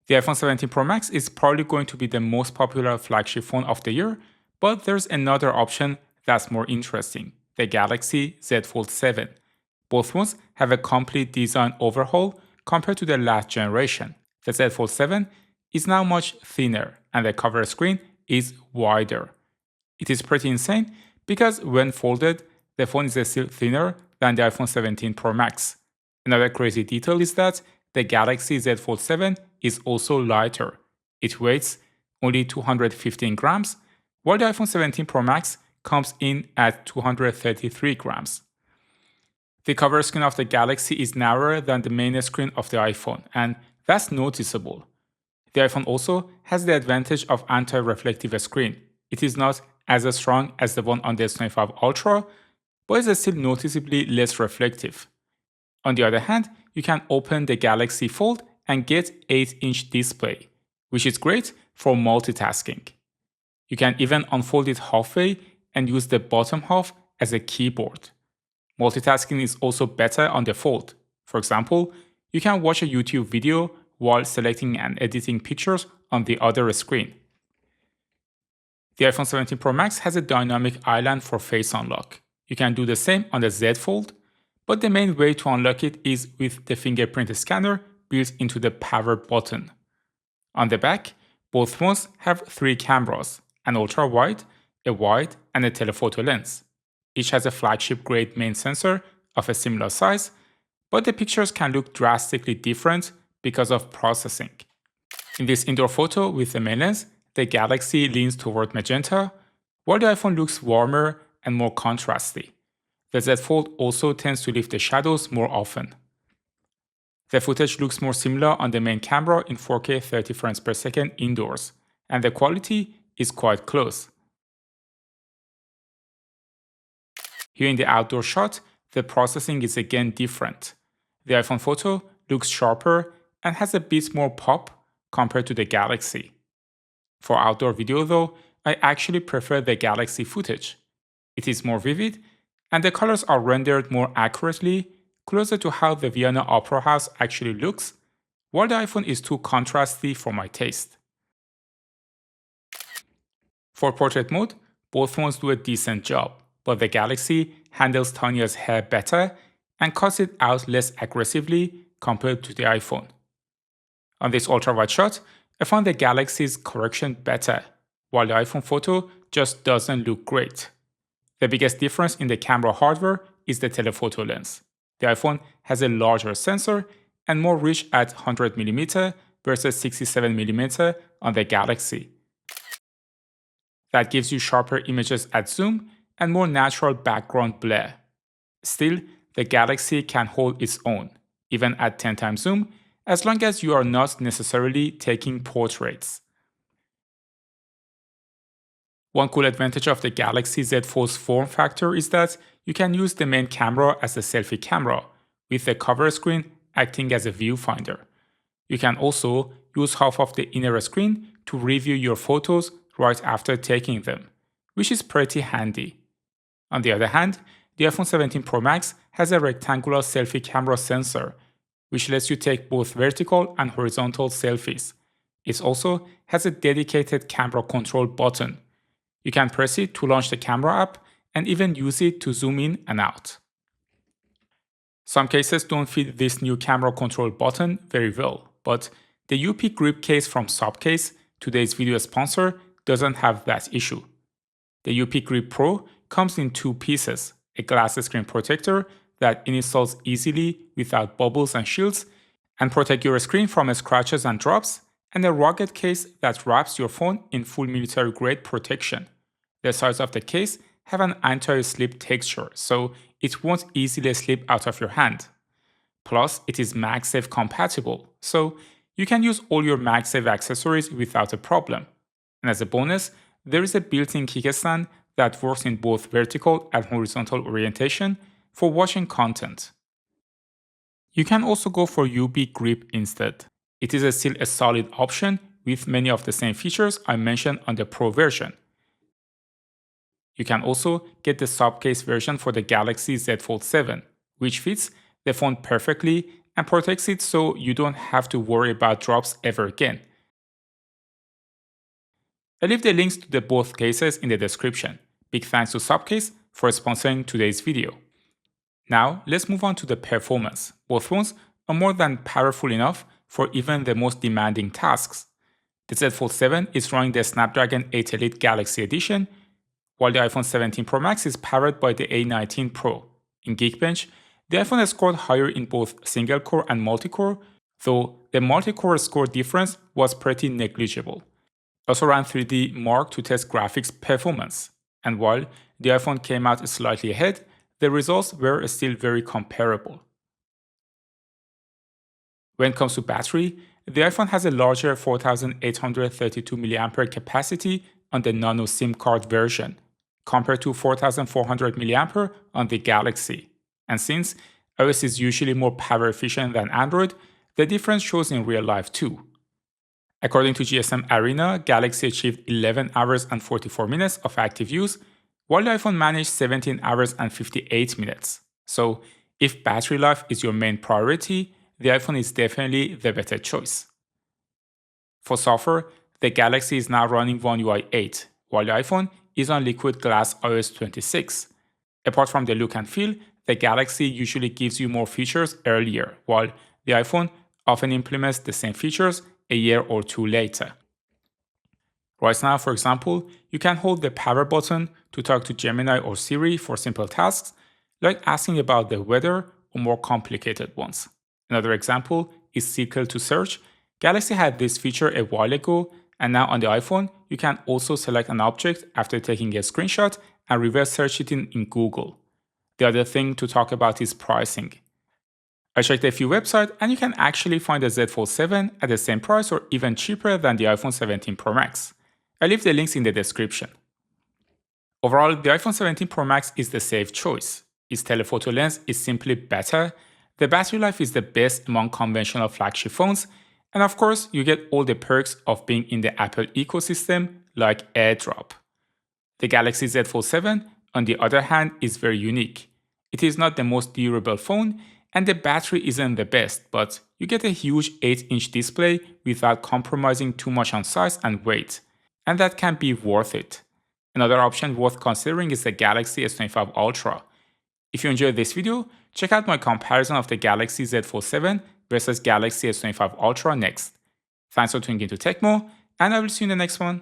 The iPhone 17 Pro Max is probably going to be the most popular flagship phone of the year, but there's another option that's more interesting, the Galaxy Z Fold 7. Both phones have a complete design overhaul compared to the last generation. The Z Fold 7 is now much thinner and the cover screen is wider. It is pretty insane because when folded, the phone is still thinner than the iPhone 17 Pro Max. Another crazy detail is that the Galaxy Z Fold 7 is also lighter. It weighs only 215 grams, while the iPhone 17 Pro Max comes in at 233 grams. The cover screen of the Galaxy is narrower than the main screen of the iPhone, and that's noticeable. The iPhone also has the advantage of anti-reflective screen. It is not as strong as the one on the S25 Ultra, but is still noticeably less reflective. On the other hand, you can open the Galaxy Fold and get 8-inch display, which is great for multitasking. You can even unfold it halfway and use the bottom half as a keyboard. Multitasking is also better on the Fold. For example, you can watch a YouTube video while selecting and editing pictures on the other screen. The iPhone 17 Pro Max has a dynamic island for face unlock. You can do the same on the Z Fold, but the main way to unlock it is with the fingerprint scanner built into the power button. On the back, both phones have 3 cameras, an ultra-wide, a wide, and a telephoto lens. Each has a flagship-grade main sensor of a similar size, but the pictures can look drastically different because of processing. In this indoor photo with the main lens, the Galaxy leans toward magenta, while the iPhone looks warmer and more contrasty. The Z Fold also tends to lift the shadows more often. The footage looks more similar on the main camera in 4K 30 frames per second indoors, and the quality is quite close. Here in the outdoor shot, the processing is again different. The iPhone photo looks sharper and has a bit more pop compared to the Galaxy. For outdoor video though, I actually prefer the Galaxy footage. It is more vivid, and the colors are rendered more accurately, closer to how the Vienna Opera House actually looks, while the iPhone is too contrasty for my taste. For portrait mode, both phones do a decent job, but the Galaxy handles Tanya's hair better and cuts it out less aggressively compared to the iPhone. On this ultra-wide shot, I found the Galaxy's correction better, while the iPhone photo just doesn't look great. The biggest difference in the camera hardware is the telephoto lens. The iPhone has a larger sensor and more reach at 100mm versus 67mm on the Galaxy. That gives you sharper images at zoom and more natural background blur. Still, the Galaxy can hold its own, even at 10x zoom, as long as you are not necessarily taking portraits. One cool advantage of the Galaxy Z Fold's form factor is that you can use the main camera as a selfie camera, with the cover screen acting as a viewfinder. You can also use half of the inner screen to review your photos right after taking them, which is pretty handy. On the other hand, the iPhone 17 Pro Max has a rectangular selfie camera sensor, which lets you take both vertical and horizontal selfies. It also has a dedicated camera control button. You can press it to launch the camera app and even use it to zoom in and out. Some cases don't fit this new camera control button very well, but the UP grip case from Subcase, today's video sponsor, doesn't have that issue. The UP Grip Pro comes in 2 pieces, a glass screen protector that installs easily without bubbles and shields and protect your screen from scratches and drops, and a rugged case that wraps your phone in full military-grade protection. The sides of the case have an anti-slip texture, so it won't easily slip out of your hand. Plus, it is MagSafe compatible, so you can use all your MagSafe accessories without a problem. And as a bonus, there is a built-in kickstand that works in both vertical and horizontal orientation for watching content. You can also go for UB grip instead. It is still a solid option with many of the same features I mentioned on the Pro version. You can also get the Subcase version for the Galaxy Z Fold 7, which fits the phone perfectly and protects it so you don't have to worry about drops ever again. I'll leave the links to the both cases in the description. Big thanks to Subcase for sponsoring today's video. Now, let's move on to the performance. Both phones are more than powerful enough for even the most demanding tasks. The Z Fold 7 is running the Snapdragon 8 Elite Galaxy Edition, while the iPhone 17 Pro Max is powered by the A19 Pro. In Geekbench, the iPhone has scored higher in both single-core and multi-core, though the multi-core score difference was pretty negligible. I also ran 3D Mark to test graphics performance, and while the iPhone came out slightly ahead, the results were still very comparable. When it comes to battery, the iPhone has a larger 4832 mAh capacity on the nano SIM card version, compared to 4400 mAh on the Galaxy. And since iOS is usually more power efficient than Android, the difference shows in real life too. According to GSM Arena, Galaxy achieved 11 hours and 44 minutes of active use, while the iPhone managed 17 hours and 58 minutes. So, if battery life is your main priority, the iPhone is definitely the better choice. For software, the Galaxy is now running OneUI 8, while the iPhone is on Liquid Glass OS 26. Apart from the look and feel, the Galaxy usually gives you more features earlier, while the iPhone often implements the same features a year or two later. Right now, for example, you can hold the power button to talk to Gemini or Siri for simple tasks, like asking about the weather or more complicated ones. Another example is Circle to Search. Galaxy had this feature a while ago, and now on the iPhone, you can also select an object after taking a screenshot and reverse search it in Google. The other thing to talk about is pricing. I checked a few websites and you can actually find the Z Fold 7 at the same price or even cheaper than the iPhone 17 Pro Max. I'll leave the links in the description. Overall, the iPhone 17 Pro Max is the safe choice. Its telephoto lens is simply better, the battery life is the best among conventional flagship phones, and of course, you get all the perks of being in the Apple ecosystem like AirDrop. The Galaxy Z Fold 7, on the other hand, is very unique. It is not the most durable phone, and the battery isn't the best, but you get a huge 8-inch display without compromising too much on size and weight, and that can be worth it. Another option worth considering is the Galaxy S25 Ultra. If you enjoyed this video, check out my comparison of the Galaxy Z Fold 7 versus Galaxy S25 Ultra next. Thanks for tuning into Tecmo, and I will see you in the next one.